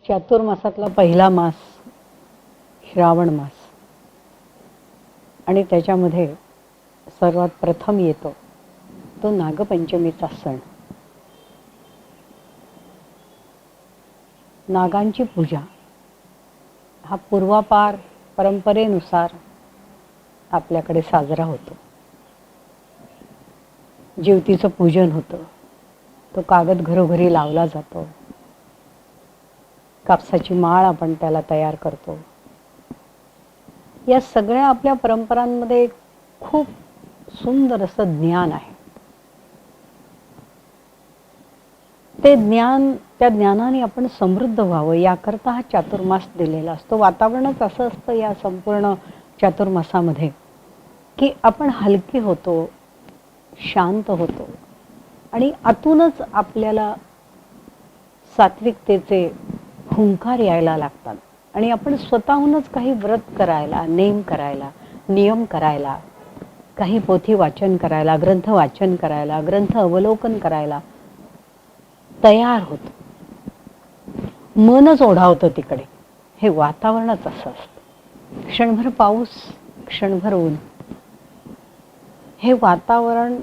चातुर्मासातला पहिला मास श्रावण मास आणि त्याच्यामध्ये सर्वात प्रथम येतो तो नागपंचमीचा सण. नागांची पूजा हा पूर्वापार परंपरेनुसार आपल्याकडे साजरा होतो. ज्योतीचं पूजन होतं, तो कागद घरोघरी लावला जातो, कापसाची माळ आपण त्याला तयार करतो. या सगळ्या आपल्या परंपरांमध्ये खूप सुंदर असं ज्ञान आहे. ते ज्ञान, त्या ज्ञानाने आपण समृद्ध व्हावं याकरता हा चातुर्मास दिलेला असतो. वातावरणच असं असतं या संपूर्ण चातुर्मासामध्ये की आपण हलके होतो, शांत होतो आणि आतूनच आपल्याला सात्विकतेचे हुंकार यायला लागतात आणि आपण स्वतःहूनच काही व्रत करायला, नेम करायला, नियम करायला, काही पोथी वाचन करायला, ग्रंथ वाचन करायला, ग्रंथ अवलोकन करायला तयार होतो. मनच ओढावतं तिकडे. हे वातावरणच असं असतं. क्षणभर पाऊस, क्षणभर ऊन. हे वातावरण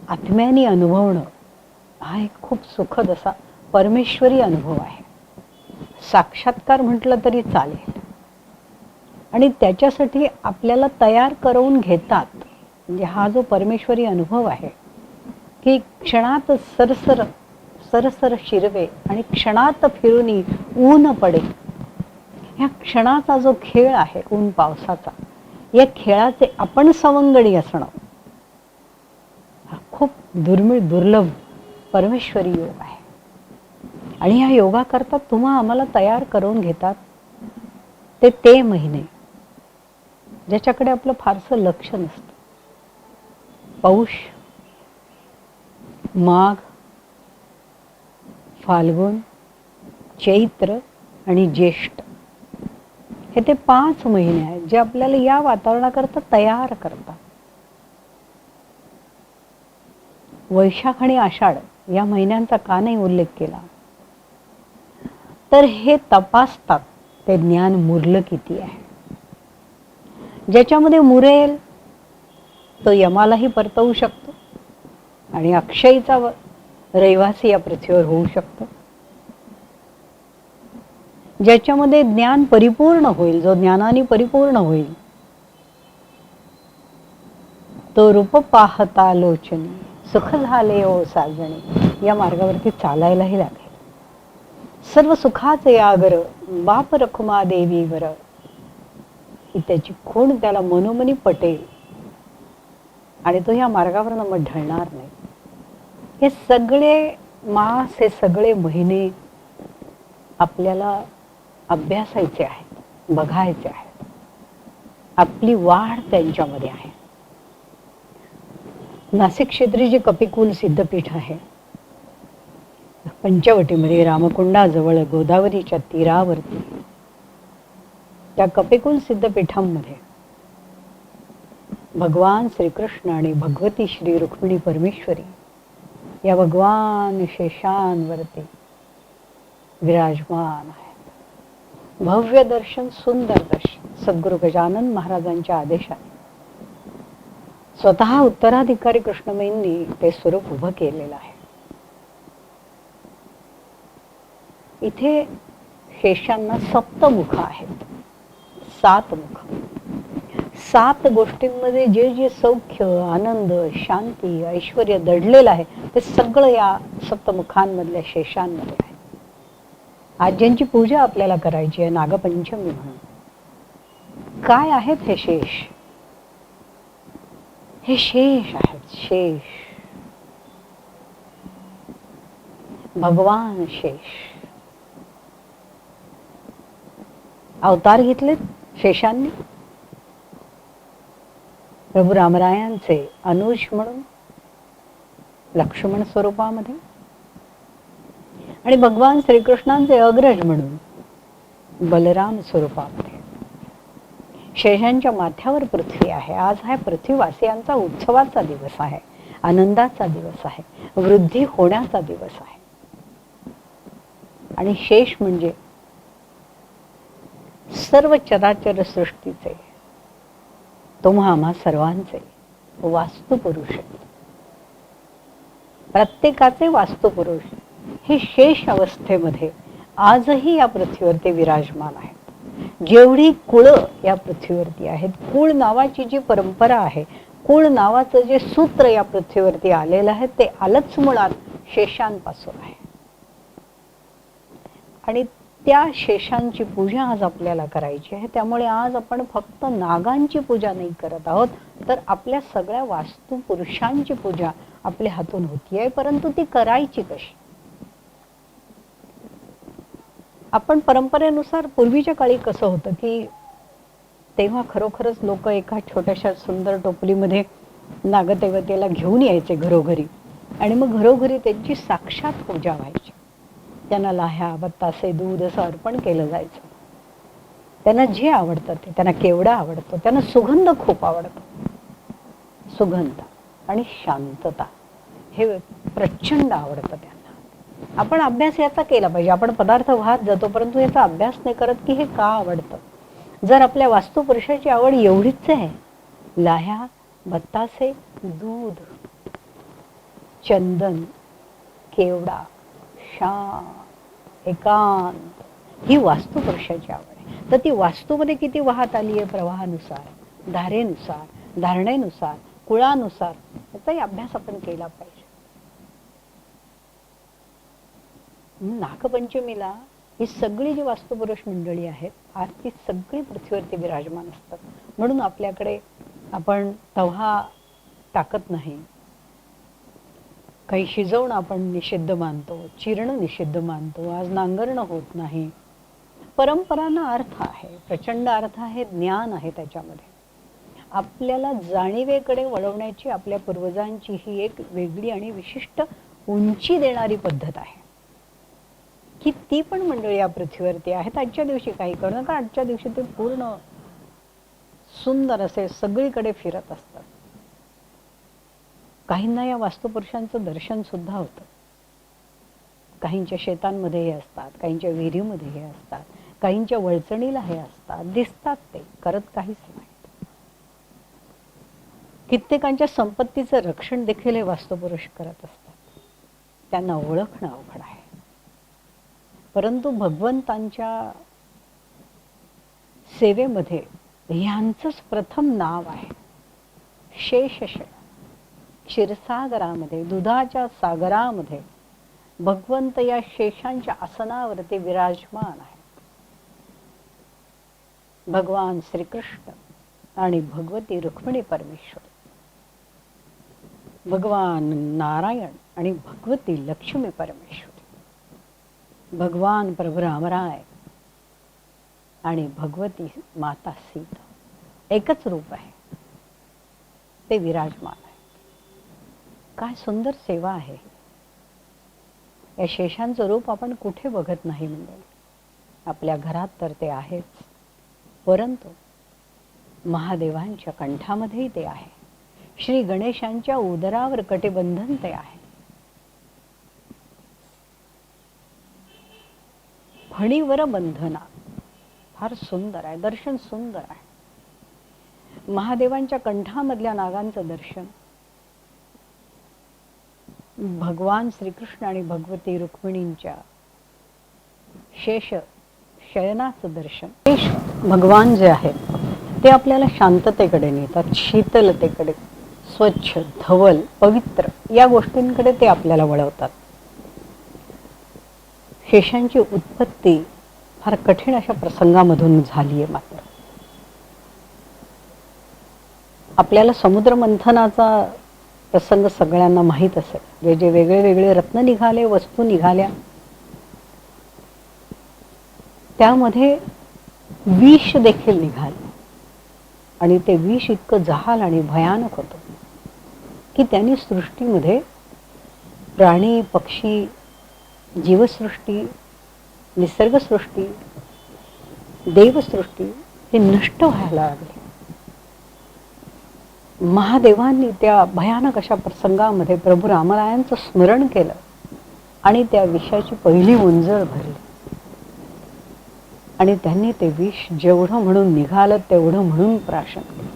आत्म्याने अनुभवणं हा एक खूप सुखद असा परमेश्वरी अनुभव आहे. साक्षात्कार म्हटलं तरी चालेल. आणि त्याच्यासाठी आपल्याला तयार करून घेतात. म्हणजे हा जो परमेश्वरी अनुभव आहे की क्षणात सरसर सरसर शिरवे आणि क्षणात फिरूनी ऊन पडे. ह्या क्षणाचा जो खेळ आहे ऊन पावसाचा, या खेळाचे आपण सवंगडी असणं हा खूप दुर्मिळ दुर्लभ परमेश्वरी योग आहे. आणि ह्या योगाकरता तुम्हा आम्हाला तयार करून घेतात ते महिने ज्याच्याकडे आपलं फारसं लक्ष नसतं. पौष, माघ, फाल्गुन, चैत्र आणि ज्येष्ठ हे ते 5 महिने आहेत जे आपल्याला या वातावरणाकरता तयार करतात. वैशाख आणि आषाढ या महिन्यांचा का नाही उल्लेख केला, तर हे तपासतात ते ज्ञान मुरलं किती आहे. ज्याच्यामध्ये मुरेल तो यमालाही परतवू शकतो आणि अक्षयीचा रहिवासी या पृथ्वीवर होऊ शकतो. ज्याच्यामध्ये ज्ञान परिपूर्ण होईल, जो ज्ञानाने परिपूर्ण होईल, तो रूप पाहता लोचनी सुख झाले ओ साजणी या मार्गावरती चालायलाही लागेल. सर्व सुखाचे आगर बाप रखुमा देवीवर ही त्याची खूण त्याला मनोमनी पटेल आणि तो या मार्गावरनं मग ढळणार नाही. हे सगळे मास, हे सगळे महिने आपल्याला अभ्यासायचे आहेत, बघायचे आहेत. आपली वाढ त्यांच्यामध्ये आहे. नाशिक क्षेत्री जे कपिकुल सिद्धपीठ आहे, पंचवटीमध्ये रामकुंडाजवळ गोदावरीच्या तीरावरती त्या कपिकुल सिद्धपीठांमध्ये भगवान श्रीकृष्ण आणि भगवती श्री रुक्मिणी परमेश्वरी या भगवान शेषांवरती विराजमान आहेत. भव्य दर्शन, सुंदर दर्शन सद्गुरू गजानन महाराजांच्या आदेशाने स्वतः उत्तराधिकारी कृष्णमयींनी ते स्वरूप उभं केलेलं आहे. इथे शेषांना सप्तमुख आहेत. 7 मुख. 7 गोष्टींमध्ये जे जे सौख्य, आनंद, शांती, ऐश्वर्य दडलेलं आहे ते सगळं या सप्तमुखांमधल्या शेषांमध्ये आहे. आज ज्यांची पूजा आपल्याला करायची आहे नागपंचमी म्हणून, काय आहेत हे शेष? हे शेष आहेत. शेष, भगवान शेष अवतार घेतलेत शेषांनी. प्रभू रामरायांचे अनुज म्हणून लक्ष्मण स्वरूपामध्ये आणि भगवान श्रीकृष्णांचे अग्रज म्हणून बलराम स्वरूपामध्ये. शेषांच्या माथ्यावर पृथ्वी आहे. आज हा पृथ्वीवासियांचा उत्सवाचा दिवस आहे, आनंदाचा दिवस आहे, वृद्धी होण्याचा दिवस आहे. आणि शेष म्हणजे सर्व चराचर सृष्टीचे, तुम्हा आम्हा सर्वांचे वास्तुपुरुष आहे. प्रत्येकाचे वास्तुपुरुष हे शेष अवस्थेमध्ये आजही या पृथ्वीवरती विराजमान आहेत. जेवढी कुळं या पृथ्वीवरती आहेत, कुळ नावाची जी परंपरा आहे, कुळ नावाचं जे सूत्र या पृथ्वीवरती आलेलं आहे, ते आलंच मुळात शेषांपासून आहे. आणि त्या शेषांची पूजा आज आपल्याला करायची आहे. त्यामुळे आज आपण फक्त नागांची पूजा नाही करत आहोत, तर आपल्या सगळ्या वास्तुपुरुषांची पूजा आपल्या हातून होतीये. परंतु ती करायची कशी? आपण परंपरेनुसार पूर्वीच्या काळी कसं होतं की तेव्हा खरोखरच लोक एका छोट्याशा सुंदर टोपलीमध्ये नागदेवतेला घेऊन यायचे घरोघरी, आणि मग घरोघरी त्यांची साक्षात पूजा व्हायची. त्यांना लाह्या, बत्तासे, दूध असं अर्पण केलं जायचं. त्यांना जे आवडतं ते, त्यांना केवढा आवडतो, त्यांना सुगंध खूप आवडतो. सुगंध आणि शांतता हे प्रचंड आवडतं त्यांना. आपण अभ्यास याचा केला पाहिजे. आपण पदार्थ वाहत जातो, परंतु याचा अभ्यास नाही करत की हे का आवडतं. जर आपल्या वास्तुपुरुषाची आवड एवढीच आहे, लाह्या, बत्तासे, दूध, चंदन, केवडा, शांत, एकांत, ही वास्तुपुरुषाची आवड आहे. तर ती वास्तूमध्ये किती वाहत आली आहे, प्रवाहानुसार, धारेनुसार, धारणेनुसार, कुळानुसार, याचाही अभ्यास आपण केला पाहिजे. नागपंचमीला ही सगळी जी वास्तुपुरुष मंडळी आहेत, आज ती सगळी पृथ्वीवरती विराजमान असतात. म्हणून आपल्याकडे आपण तवा टाकत नाही, काही शिजवणं आपण निषिद्ध मानतो, चिरणं निषिद्ध मानतो, आज नांगरणं होत नाही. परंपरांना अर्थ आहे, प्रचंड अर्थ आहे, ज्ञान आहे त्याच्यामध्ये. आपल्याला जाणीवेकडे वळवण्याची आपल्या पूर्वजांची ही एक वेगळी आणि विशिष्ट उंची देणारी पद्धत आहे की ती पण मंडळी या पृथ्वीवरती आहेत. आजच्या दिवशी काही करू नका, आजच्या दिवशी ते पूर्ण सुंदर असे सगळीकडे फिरत असतात. काहींना या वास्तुपुरुषांचं दर्शन सुद्धा होतं. काहींच्या शेतांमध्ये हे असतात, काहींच्या विहिरीमध्ये हे असतात, काहींच्या वळचणीला हे असतात, दिसतात, ते करत काहीच नाही. कित्येकांच्या संपत्तीचं रक्षण देखील हे वास्तुपुरुष करत असतात. त्यांना ओळखणं अवघड आहे. परंतु भगवंतांच्या सेवेमध्ये ह्यांचंच प्रथम नाव आहे. शेषशयन, क्षीरसागरामध्ये, दुधाच्या सागरामध्ये भगवंत या शेषांच्या आसनावरती विराजमान आहेत. भगवान श्रीकृष्ण आणि भगवती रुक्मिणी परमेश्वर, भगवान नारायण आणि भगवती लक्ष्मी परमेश्वर, भगवान प्रभू रामराय आणि भगवती माता सीता एकच रूप आहे, ते विराजमान आहे. काय सुंदर सेवा आहे. या शेषांचं रूप आपण कुठे बघत नाही मंडळी. आपल्या घरात तर ते आहेच, परंतु महादेवांच्या कंठामध्येही ते आहे. श्री गणेशांच्या उदरावर कटिबंधन ते आहे. फणीवर बंधना फार सुंदर आहे, दर्शन सुंदर आहे. महादेवांच्या कंठामधल्या नागांचं दर्शन, भगवान श्रीकृष्ण आणि भगवती रुक्मिणींच्या शेष शयनाचं दर्शन. शेष भगवान जे आहेत ते आपल्याला शांततेकडे नेतात, शीतलतेकडे, स्वच्छ, धवल, पवित्र या गोष्टींकडे ते आपल्याला वळवतात. शेषांची उत्पत्ती फार कठीण अशा प्रसंगामधून झाली आहे. मात्र आपल्याला समुद्र मंथनाचा प्रसंग सगळ्यांना माहीत असेल. जे जे वेगळे वेगळे रत्न निघाले, वस्तू निघाल्या, त्यामध्ये विष देखील निघाले. आणि ते विष इतकं जहाल आणि भयानक होतं की त्यांनी सृष्टीमध्ये प्राणी, पक्षी, जीवसृष्टी, निसर्गसृष्टी, देवसृष्टी हे नष्ट व्हायला लागले. महादेवांनी त्या भयानक अशा प्रसंगामध्ये प्रभू रामरायांचं स्मरण केलं आणि त्या विषयाची पहिली उंजळ भरली. आणि त्यांनी ते विष जेवढं म्हणून निघालं तेवढं म्हणून प्राशन केलं.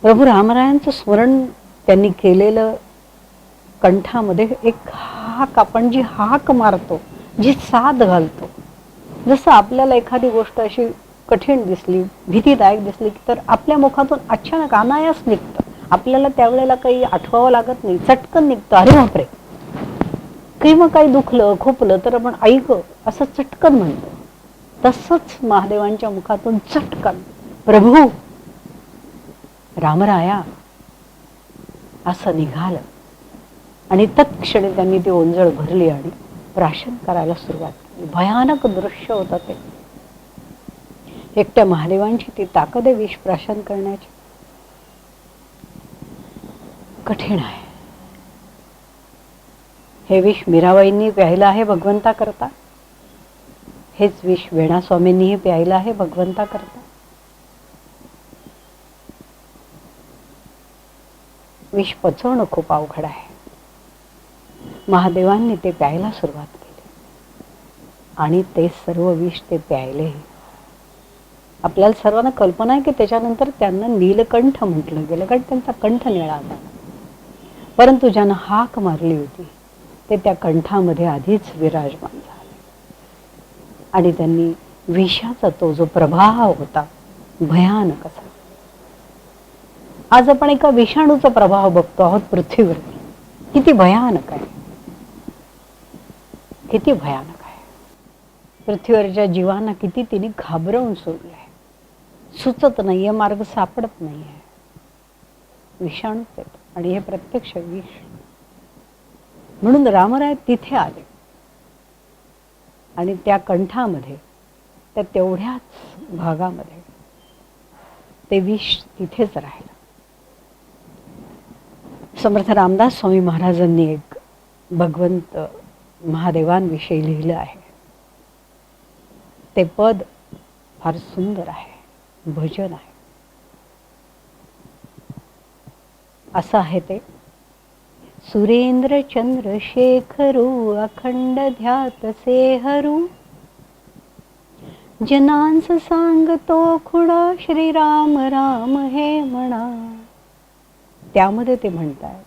प्रभू रामरायांचं स्मरण त्यांनी केलेलं, कंठामध्ये एक हाक, आपण जी हाक मारतो, जी साद घालतो, जसं आपल्याला एखादी गोष्ट अशी कठीण दिसली, भीतीदायक दिसली तर आपल्या मुखातून अचानक अनायास निघतं. आपल्याला त्यावेळेला काही आठवावं लागत नाही, चटकन निघतं, अरे बापरे. किंवा काही दुखलं खोपलं तर आपण ऐक असं चटकन म्हणतो. तसंच महादेवांच्या मुखातून चटकन प्रभू रामराया असं निघालं. आणि तत्क्षणी त्यांनी ती ओंजळ भरली आणि प्राशन करायला सुरुवात केली. भयानक दृश्य होतं ते. एकट्या महादेवांची ती ताकद आहे विष प्राशन करण्याची. कठीण आहे. हे विष मीराबाईंनी प्यायलं आहे भगवंता करता. हेच विष वेणास्वामींनीही प्यायलं आहे भगवंता करता. विष पचवणं खूप अवघड आहे. महादेवांनी ते प्यायला सुरुवात केली आणि ते सर्व विष ते प्यायले. आपल्याला सर्वांना कल्पना आहे की त्याच्यानंतर त्यांना नीलकंठ म्हटलं गेलं, कारण त्यांचा कंठ निळा होता. परंतु ज्यानं हाक मारली होती ते त्या कंठामध्ये आधीच विराजमान झाले आणि त्यांनी विषाचा तो जो प्रभाव होता भयानक असा. आज आपण एका विषाणूचा प्रभाव बघतो आहोत पृथ्वीवरती. किती भयानक आहे, किती भयानक आहे. पृथ्वीवरच्या जीवांना किती तिने घाबरवून सोडलंय. सुचत नाहीये, मार्ग सापडत नाहीये. विषाणूच येतो आणि हे प्रत्यक्ष विष. म्हणून रामराय तिथे आले आणि त्या कंठामध्ये, त्या तेवढ्याच भागामध्ये ते विष तिथेच राहिलं. समर्थ रामदास स्वामी महाराजांनी एक भगवंत महादेवांविषयी लिहिलं आहे. ते पद फार सुंदर आहे, भजन आहे. असं आहे ते. सुरेंद्र चंद्र शेखरू अखंड ध्यात सेहरू, जनांस सांगतो खुणा श्रीराम राम हे म्हणा. त्यामध्ये ते म्हणतात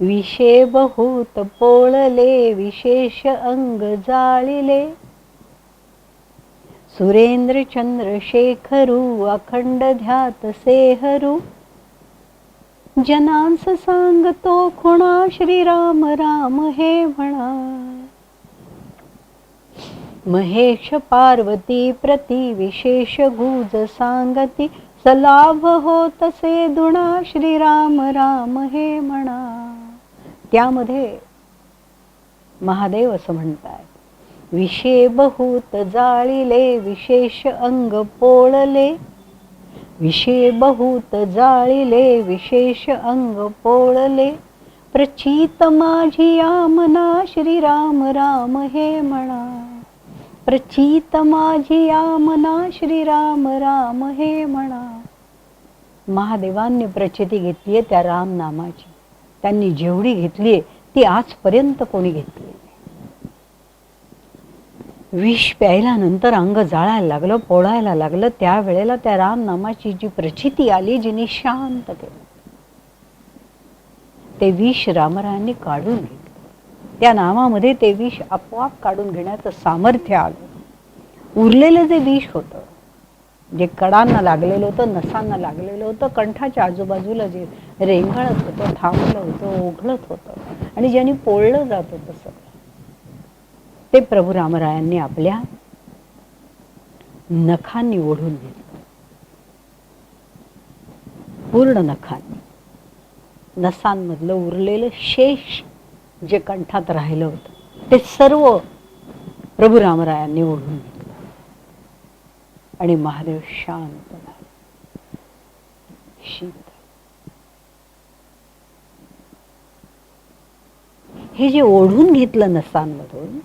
विषे बहुत पोळले विशेष अंग जाळिले, सुरेंद्र चंद्र शेखरू अखंड ध्यात सेहरू, जनांस सांगतो खुणा श्रीराम राम हे म्हणा. महेश पार्वती प्रति विशेष गुज सांगती, सलाभ होत से दुणा श्रीराम राम हे म्हणा. त्यामध्ये महादेव असं म्हणतात विषे बहुत जाळिले विशेष अंग पोळले, विषे बहुत जाळिले विशेष अंग पोळले, प्रचित माझी यामना श्रीराम राम हे म्हणा. प्रचित माझी यामना श्रीराम राम हे म्हणा. महादेवांनी प्रचिती घेतलीये त्या राम नामाची. त्यांनी जेवढी घेतलीये ती आजपर्यंत कोणी घेतली नाही. विष प्यायल्यानंतर अंग जाळायला लागलं, पोळायला लागलं, त्यावेळेला त्या राम नामाची जी प्रचिती आली, जिने शांत केलं, ते विष रामरायांनी काढून घेतलं. त्या नामामध्ये ते विष आपोआप काढून घेण्याचं सामर्थ्य आलं. उरलेलं जे विष होतं, जे कडांना लागलेलं होतं, नसांना लागलेलं होतं, कंठाच्या आजूबाजूला जे रेंगाळत होतं, थांबलं होतं, ओघळत होतं आणि ज्यांनी पोळलं जात होतं सगळं, ते प्रभू रामरायांनी आपल्या नखांनी ओढून घेतलं. पूर्ण नखांनी. नसांमधलं उरलेलं शेष जे कंठात राहिलं होतं ते सर्व प्रभू रामरायांनी ओढून घेतलं आणि महादेव शांत झाले, शीत. हे जे ओढून घेतलं नसांमधून,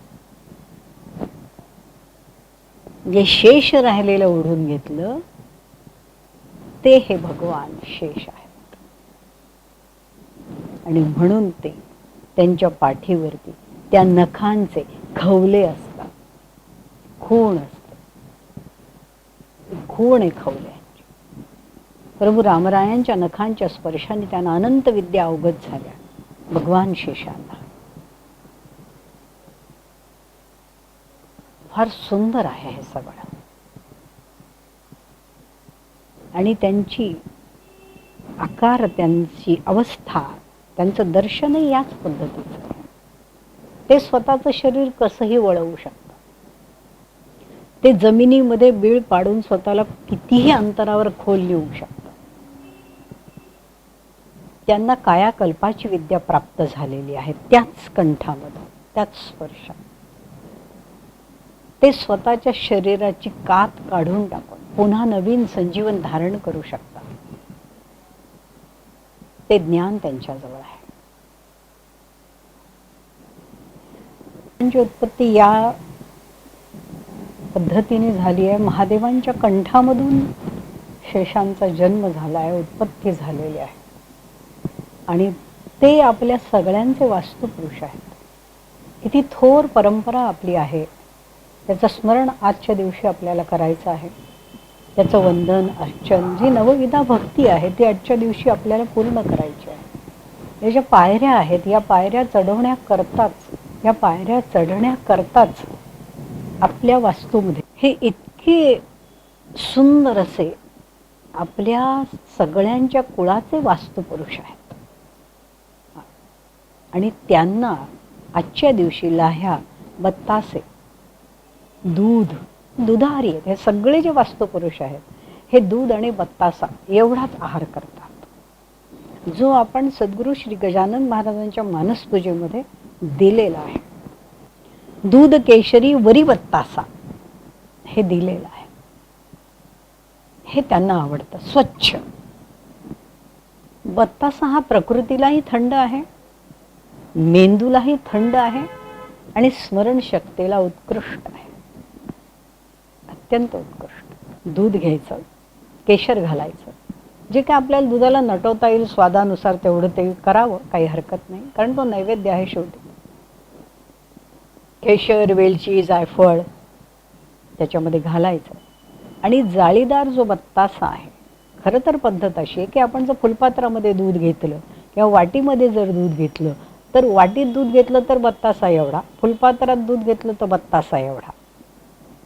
जे शेष राहिलेलं ओढून घेतलं, ते हे भगवान शेष आहेत. आणि म्हणून ते त्यांच्या पाठीवरती त्या नखांचे खवले असतात, खूण असते, खूण आहे खवले. प्रभू रामरायांच्या नखांच्या स्पर्शाने त्यांना अनंत विद्या अवगत झाल्या. भगवान शेषांना फार सुंदर आहे हे सगळं. आणि त्यांची आकार, त्यांची अवस्था, त्यांचं दर्शनही याच पद्धतीचं आहे. ते स्वतःचं शरीर कसंही वळवू शकतात. ते जमिनीमध्ये बीळ पाडून स्वतःला कितीही अंतरावर खोल नेऊ शकतात. त्यांना कायाकल्पाची विद्या प्राप्त झालेली आहे, त्याच कंठामध्ये, त्याच स्पर्शात. ते स्वतःच्या शरीराची कात काढून टाकून पुन्हा नवीन संजीवन धारण करू शकतात. ते ज्ञान त्यांच्याजवळ आहे. उत्पत्ती या पद्धतीने झाली आहे. महादेवांच्या कंठामधून शेषांचा जन्म झाला आहे, उत्पत्ती झालेली आहे. आणि ते आपल्या सगळ्यांचे वास्तुपुरुष आहेत. किती थोर परंपरा आपली आहे, त्याचं स्मरण आजच्या दिवशी आपल्याला करायचं आहे. त्याचं वंदन, अर्चन, जी नवविधा भक्ती आहे ती आजच्या दिवशी आपल्याला पूर्ण करायची आहे. या ज्या पायऱ्या आहेत, या पायऱ्या चढण्याकरताच आपल्या वास्तूमध्ये हे इतके सुंदर असे आपल्या सगळ्यांच्या कुळाचे वास्तुपुरुष आहेत. आणि त्यांना आजच्या दिवशी लाह्या, बत्तासे, दूध, दुधारी आहेत. हे सगळे जे वास्तुपुरुष आहेत हे दूध आणि बत्तासा एवढाच आहार करतात, जो आपण सद्गुरू श्री गजानन महाराजांच्या मानसपूजेमध्ये दिलेला आहे. दूध, केशरी, वरी, बत्तासा हे दिलेलं आहे. हे त्यांना आवडतं. स्वच्छ बत्तासा हा प्रकृतीलाही थंड आहे, मेंदूलाही थंड आहे आणि स्मरणशक्तीला उत्कृष्ट आहे, अत्यंत उत्कृष्ट. दूध घ्यायचं, केशर घालायचं, जे काय आपल्याला दुधाला नटवता येईल स्वादानुसार तेवढं ते करावं, काही हरकत नाही, कारण तो नैवेद्य आहे शेवटी. केशर, वेलची, जायफळ त्याच्यामध्ये घालायचं. आणि जाळीदार जो बत्तासा आहे, खरं तर पद्धत अशी आहे की आपण जर फुलपात्रामध्ये दूध घेतलं किंवा वाटीमध्ये जर दूध घेतलं तर वाटीत दूध घेतलं तर बत्तासा एवढा, फुलपात्रात दूध घेतलं तर बत्तासा एवढा,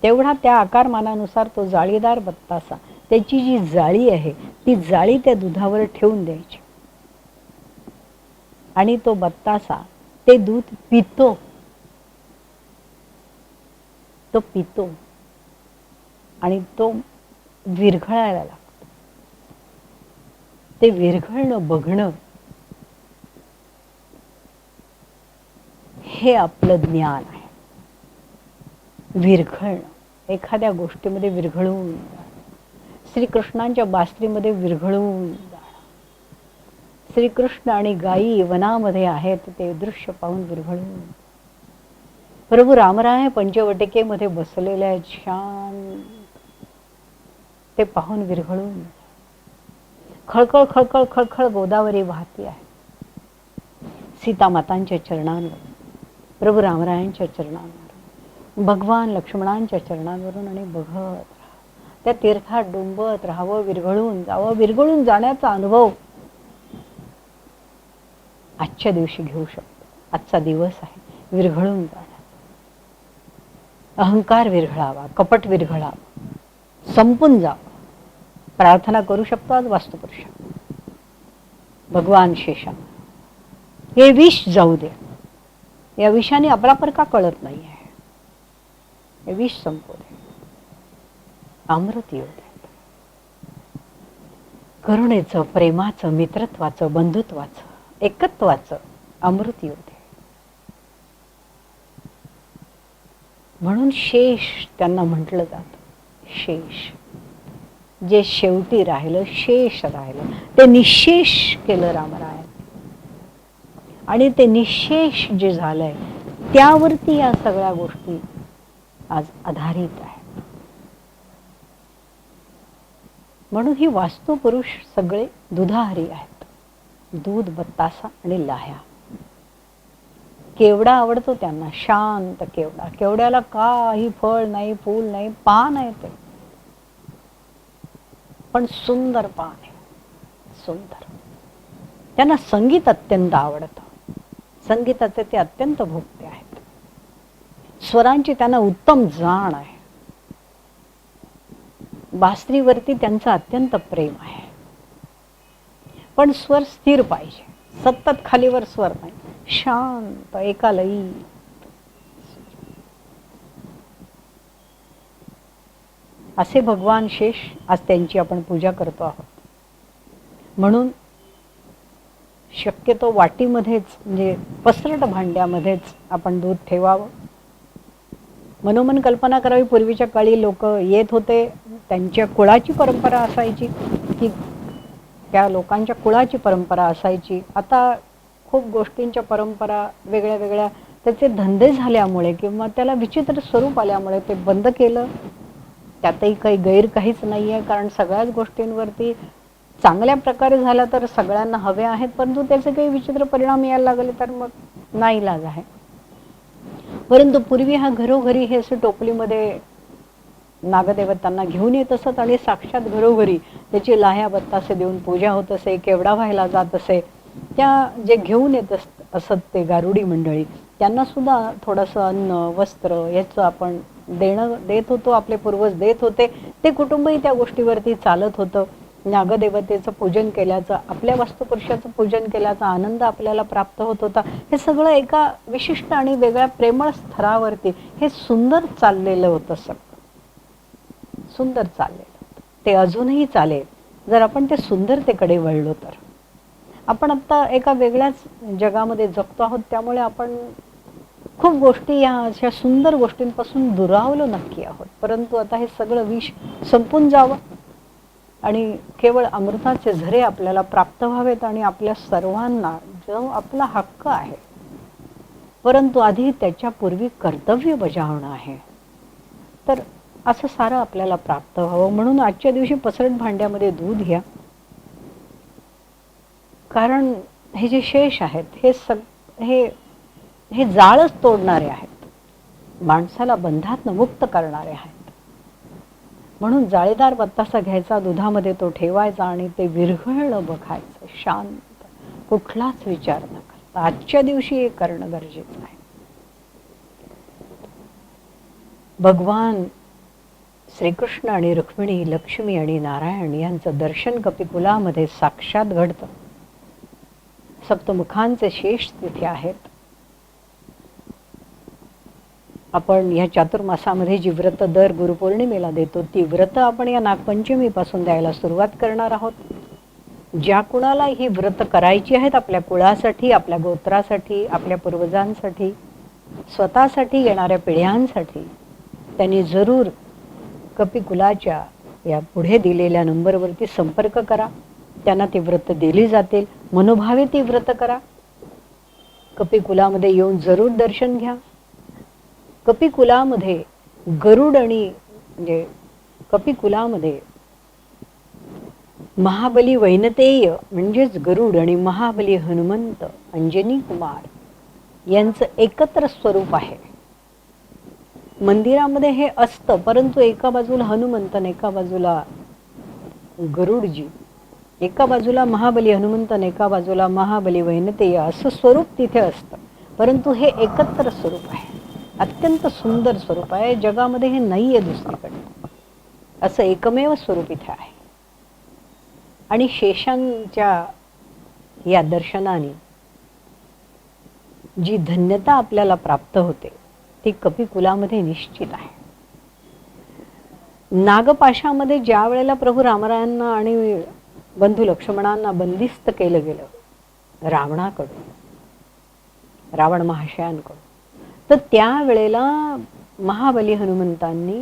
तेवढा त्या आकारमानानुसार तो जाळीदार बत्तासा, त्याची जी जाळी आहे ती जाळी त्या दुधावर ठेवून द्यायची. आणि तो बत्तासा ते दूध पितो, तो पितो आणि तो विरघळायला लागतो. ते विरघळणं बघणं हे आपलं ज्ञान आहे. विरघळणं, एखाद्या गोष्टीमध्ये विरघळून जाणं, श्रीकृष्णांच्या बासरीमध्ये विरघळून जाणं. श्रीकृष्ण आणि गायी वनामध्ये आहेत ते दृश्य पाहून विरघळून. प्रभू रामराय पंचवटिकेमध्ये बसलेले आहेत शांत, ते पाहून विरघळून. खळखळ खळखळ खळखळ गोदावरी वाहती आहे सीतामातांच्या चरणांवर, प्रभू रामरायांच्या चरणांवर, भगवान लक्ष्मणांच्या चरणांवरून. आणि बघत राहा, त्या तीर्थात डुंबत राहावं, विरघळून जावं. विरघळून जाण्याचा अनुभव आजच्या दिवशी घेऊ शकतो. आजचा दिवस आहे विरघळून जाण्याचा. अहंकार विरघळावा, कपट विरघळावा, संपून जावं. प्रार्थना करू शकतो आज वास्तुपुरुष, भगवान शेषा, हे विष जाऊ दे. या विषाने अपरापर का कळत नाही आहे, हे विष संपू दे, अमृत येऊ दे. करुणेचं, प्रेमाचं, मित्रत्वाचं, बंधुत्वाचं, एकत्वाचं अमृत येऊ दे. म्हणून शेष त्यांना म्हटलं जातं. शेष जे शेवटी राहिलं, शेष राहिलं, ते निशेष केलं रामराय. आणि ते निशेष जे झालंय त्यावरती या सगळ्या गोष्टी आज आधारित आहेत. म्हणून ही वास्तुपुरुष सगळे दुधाहारी आहेत. दूध, बत्तासा आणि लाह्या. केवडा आवडतो त्यांना, शांत केवडा. केवड्याला काही फळ नाही, फूल नाही, पान आहे ते, पण सुंदर पान आहे, सुंदर. त्यांना संगीत अत्यंत आवडतं, संगीताचे ते अत्यंत भोक्ते आहेत. स्वरांची त्यांना उत्तम जाण आहे. बासरीवरती त्यांचं अत्यंत प्रेम आहे, पण स्वर स्थिर पाहिजे, सतत खालीवर स्वर नाही, शांत एकालयी. असे भगवान शेष आज त्यांची आपण पूजा करतो आहोत. म्हणून शक्यतो वाटीमध्येच, म्हणजे पसरट भांड्यामध्येच आपण दूध ठेवावं. मनोमन कल्पना करावी. पूर्वीच्या काळी लोक येत होते, त्यांच्या कुळाची परंपरा असायची, की त्या लोकांच्या कुळाची परंपरा असायची. आता खूप गोष्टींच्या परंपरा वेगळ्या वेगळ्या, त्याचे धंदे झाल्यामुळे किंवा त्याला विचित्र स्वरूप आल्यामुळे ते बंद केलं. त्यातही काही गैर काहीच नाही आहे, कारण सगळ्याच गोष्टींवरती चांगल्या प्रकारे झाला तर सगळ्यांना हवे आहेत, परंतु त्याचे काही विचित्र परिणाम यायला लागले तर मग नाईलाज आहे. परंतु पूर्वी हा घरोघरी हे असे टोपलीमध्ये नागदेवतांना घेऊन येत असत आणि साक्षात घरोघरी त्याची लाह्या बत्तासे देऊन पूजा होत असे, केवडा व्हायला जात असे. त्या जे घेऊन येत असत ते गारुडी मंडळी, त्यांना सुद्धा थोडंसं अन्न वस्त्र याचं आपण देत होतो, आपले पूर्वज देत होते. ते कुटुंबही त्या गोष्टीवरती चालत होतं. नागदेवतेचं पूजन केल्याचं, आपल्या वास्तुपुरुषाचं पूजन केल्याचा आनंद आपल्याला प्राप्त होत होता. हे सगळं एका विशिष्ट आणि वेगळ्या प्रेमळ स्तरावरती हे सुंदर चाललेलं होतं, सगळं सुंदर चाललेलं होतं. ते अजूनही चालेल जर आपण ते सुंदरतेकडे वळलो तर. आपण आत्ता एका वेगळ्याच जगामध्ये जगतो आहोत, त्यामुळे आपण खूप गोष्टी या अशा सुंदर गोष्टींपासून दुरावलो नक्की आहोत. परंतु आता हे सगळं विष संपून जावं आणि केवळ अमृताचे झरे आपल्याला प्राप्त व्हावेत आणि आपल्या सर्वांना जो आपला हक्क आहे, परंतु आधी त्याच्यापूर्वी कर्तव्य बजावणं आहे, तर असं सारं आपल्याला प्राप्त व्हावं. म्हणून आजच्या दिवशी पसरट भांड्यामध्ये दूध घ्या, कारण हे जे शेष आहेत हे जाळच तोडणारे आहेत, माणसाला बंधातनं मुक्त करणारे आहेत. म्हणून जाळीदार बत्तासा घ्यायचा, दुधामध्ये तो ठेवायचा आणि ते विरघळणं बघायचं, शांत, कुठलाच विचार न करता. आजच्या दिवशी हे करणं गरजेचं आहे. भगवान श्रीकृष्ण आणि रुक्मिणी, लक्ष्मी आणि नारायण यांचं दर्शन कपिकुलामध्ये साक्षात घडतं. सप्तमुखांचे शेष तिथे आहेत. आपण या चातुर्मासामध्ये जी व्रत दर गुरुपौर्णिमेला देतो, ती व्रत आपण या नागपंचमीपासून द्यायला सुरुवात करणार आहोत. ज्या कुणाला ही व्रत करायची आहेत, आपल्या कुळासाठी, आपल्या गोत्रासाठी, आपल्या पूर्वजांसाठी, स्वतःसाठी, येणाऱ्या पिढ्यांसाठी, त्यांनी जरूर कपिकुलाच्या या पुढे दिलेल्या नंबरवरती संपर्क करा. त्यांना ती व्रत दिली जातील. मनोभावे ती व्रत करा. कपिकुलामध्ये येऊन जरूर दर्शन घ्या. कपिकुलामध्ये गरुड आणि म्हणजे कपिकुलामध्ये महाबली वैनतेय म्हणजेच गरुड आणि महाबली हनुमंत, अंजनी कुमार यांचं एकत्र स्वरूप आहे. मंदिरामध्ये हे असतं, परंतु एका बाजूला हनुमंत आणि एका बाजूला गरुडजी, एका बाजूला महाबली हनुमंत आणि एका बाजूला महाबली वैनतेय असं स्वरूप तिथे असतं. परंतु हे एकत्र स्वरूप आहे, अत्यंत सुंदर स्वरूप आहे. जगामध्ये हे नाही आहे दुसरीकडे, असं एकमेव स्वरूप इथे आहे. आणि शेषांच्या या दर्शनाने जी धन्यता आपल्याला प्राप्त होते ती कपिकुलामध्ये निश्चित आहे. नागपाशामध्ये ज्या वेळेला प्रभू रामरायांना आणि बंधू लक्ष्मणांना बंदिस्त केलं गेलं रावणाकडून, रावण महाशयांकडून, तर त्यावेळेला महाबली हनुमंतांनी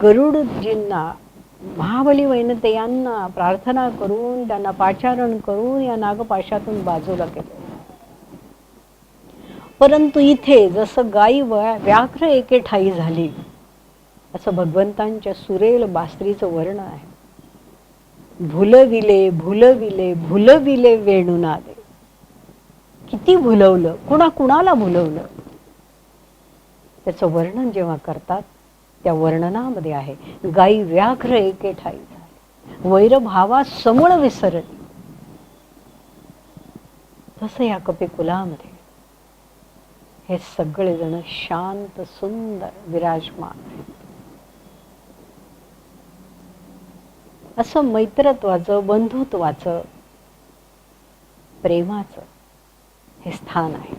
गरुडजींना, महाबली वैनतेयांना प्रार्थना करून, त्यांना पाचारण करून या नागपाशातून बाजूला केलं. परंतु इथे जसं गायी व्याघ्र एके ठाई झाली, असं भगवंतांच्या सुरेल बासरीचं वर्ण आहे. भुलविले भुलविले भुलविले वेणुनादे. किती भुलवलं, कुणाला भुलवलं, त्याचं वर्णन जेव्हा करतात त्या वर्णनामध्ये आहे, गाई व्याघ्र एके ठाई झाले, वैरभावा समूळ विसरली. तसं या कपिकुलामध्ये हे सगळेजण शांत सुंदर विराजमान आहेत. असं मैत्रत्वाचं, बंधुत्वाचं, प्रेमाचं हे स्थान आहे.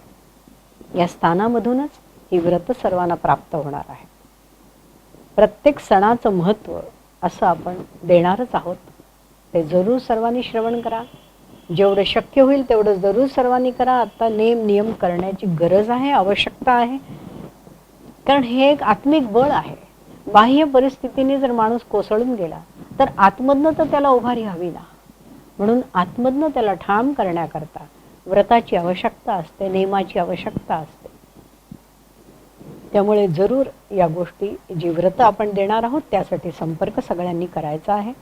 या स्थानामधूनच ही व्रत सर्वांना प्राप्त होणार आहे. प्रत्येक सणाचं महत्त्व असं आपण देणारच आहोत. ते जरूर सर्वांनी श्रवण करा. जेवढं शक्य होईल तेवढं जरूर सर्वांनी करा. आता नियम करण्याची गरज आहे, आवश्यकता आहे. कारण हे एक आत्मिक बळ आहे. बाह्य परिस्थितीने जर माणूस कोसळून गेला तर आतमधनं तर त्याला उभारी हवी ना. म्हणून आतमधनं त्याला ठाम करण्याकरता व्रताची आवश्यकता असते, नियमाची आवश्यकता असते. त्यामुळे जरूर या गोष्टी, जी व्रत आपण देणार आहोत त्यासाठी संपर्क सगळ्यांनी करायचा आहे.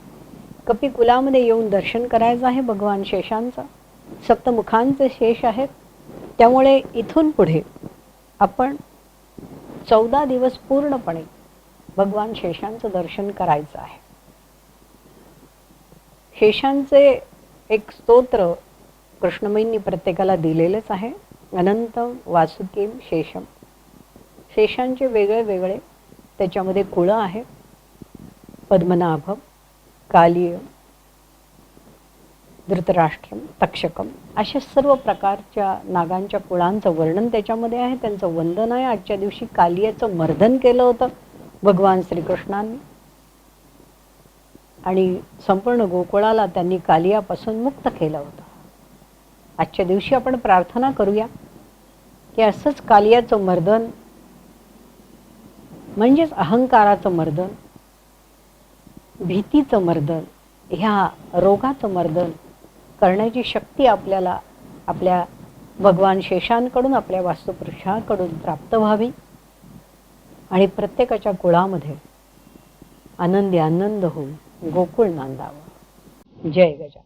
कपिकुलामध्ये येऊन दर्शन करायचं आहे भगवान शेषांचं. सप्तमुखांचे शेष आहेत. त्यामुळे इथून पुढे आपण 14 दिवस पूर्णपणे भगवान शेषांचं दर्शन करायचं आहे. शेषांचे एक स्तोत्र कृष्णमयींनी प्रत्येकाला दिलेलेच आहे. अनंतम वासुकीम शेषम. शेषांचे वेगळे वेगळे त्याच्यामध्ये कुळं आहे. पद्मनाभम, कालिय, धृतराष्ट्रम, तक्षकम अशा सर्व प्रकारच्या नागांच्या कुळांचं वर्णन त्याच्यामध्ये आहे. त्यांचं वंदन आहे. आजच्या दिवशी कालियाचं मर्दन केलं होतं भगवान श्रीकृष्णांनी आणि संपूर्ण गोकुळाला त्यांनी कालियापासून मुक्त केलं होतं. आजच्या दिवशी आपण प्रार्थना करूया की असंच कालियाचं मर्दन म्हणजेच अहंकाराचं मर्दन, भीतीचं मर्दन, ह्या रोगाचं मर्दन करण्याची शक्ती आपल्याला आपल्या भगवान शेषांकडून, आपल्या वास्तुपुरुषाकडून प्राप्त व्हावी आणि प्रत्येकाच्या कुळामध्ये आनंदी आनंद होऊन गोकुळ नांदावं. जय गजानन.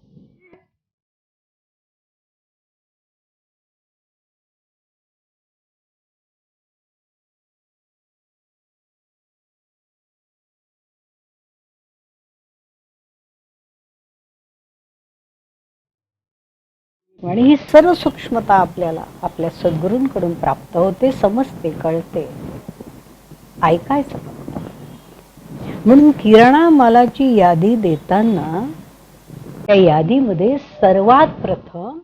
आणि ही सर्व सूक्ष्मता आपल्याला आपल्या सद्गुरूंकडून प्राप्त होते, समजते, कळते. ऐकायचं फक्त. म्हणून किराणा मालाची यादी देताना त्या यादीमध्ये सर्वात प्रथम